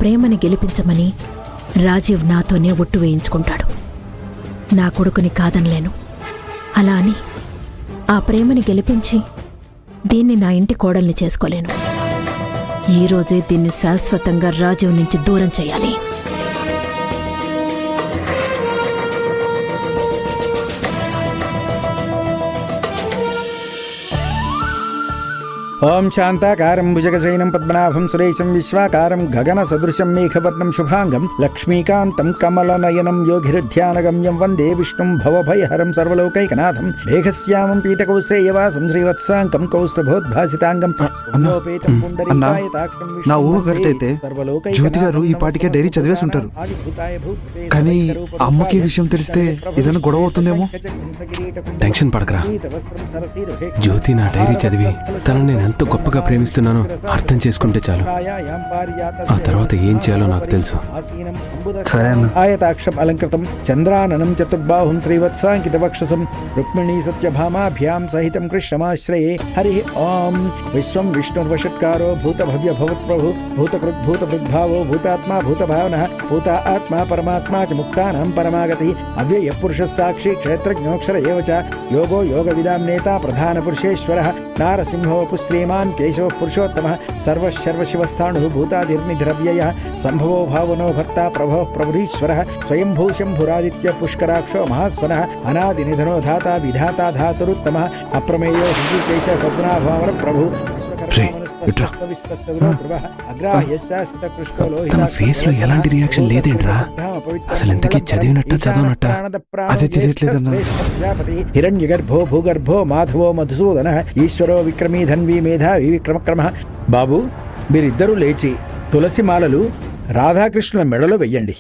ప్రేమని గెలిపించమని రాజీవ్ నాతోనే ఒట్టు వేయించుకుంటాడు. నా కొడుకుని కాదనలేను. అలా అని ఆ ప్రేమని గెలిపించి దీన్ని నా ఇంటి కోడల్ని చేసుకోలేను. ఈరోజే దీన్ని శాశ్వతంగా రాజీవ్ నుంచి దూరం చేయాలి. ఓం శాంతాకారం భుజగశయనం పద్మనాభం సురేశం విశ్వాకారం గగన సదృశం మేఘవర్ణం శుభాంగం లక్ష్మీకాంతం కమలనయనం యోగిరుధ్యానగమ్యం వందే విష్ణుం భవభయహరం సర్వలోకైకనాథం మేఘశ్యామం పీఠకౌసేయవాసం శ్రీవత్సాంకం కౌస్తుభోద్భాసితాంగం నా ఊహ కరెక్ట్ అయితే జ్యోతి గారు ఈ పాటికే డైరీ చదివేసి ఉంటారు. కానీ అమ్మకి విషయం తెలిస్తే ఏదైనా గొడవ అవుతుందేమో. టెన్షన్ పడకరా. జ్యోతి నా డైరీ చదివి తనని నేను ఎంతో గొప్పగా ప్రేమిస్తున్నానో అర్థం చేసుకుంటే చాలు. ఆ తర్వాత ఏం చేయాలో నాకు తెలుసు. సరే అన్న. ఆయతాక్షం అలంకృతం చంద్రాననం చతుర్బాహుం శ్రీవత్సాంకిత వక్షసం రుక్మిణీ సత్యభామాభ్యాం సహితం కృష్ణమాశ్రయే. హరి ఓం. విశ్వం విష్ణుర్వషట్కారో భూత భవ్య భవత్ప్రభు భూతకృత్ భూతభృద్భావో భూతాత్మా భూతభావన భూత ఆత్మా పరమాత్మా చ ముక్తానాం పరమాగతి అవ్యయ పురుష సాక్షి క్షేత్రజ్ఞోక్షర ఏవ చ యోగో యోగ విదాం నేత ప్రధాన పురుషేశ్వరః నారసింహో శ్రీమాన్ కేశవ పురుషోత్తమ సర్వశర్వశివస్థాణు భూతాదిర్నిద్రవ్యయ సంభవో భావనో భర్త ప్రభో ప్రభురీశ్వర స్వయంభూ శంభురాదిత్య పుష్కరాక్షో మహాస్వన అనాది నిధనో ధాత విధాత ధాతురుత్తమ అప్రమేయో హృషికేశ పద్మనాభావర ప్రభు. తన ఫేస్ లో ఎలాంటి రియాక్షన్ లేదేంట్రా? అసలు ఎంతకీ చదివినట్ట చదవనట్ట అదే తెలియట్లేదన్నా. హిరణ్యగర్భో భూగర్భో మాధవో మధుసూదన ఈశ్వరో విక్రమీ ధన్వీ మేధావి విక్రమక్రమ. బాబు, మీరిద్దరూ లేచి తులసి మాలలు రాధాకృష్ణుల మెడలో వెయ్యండి.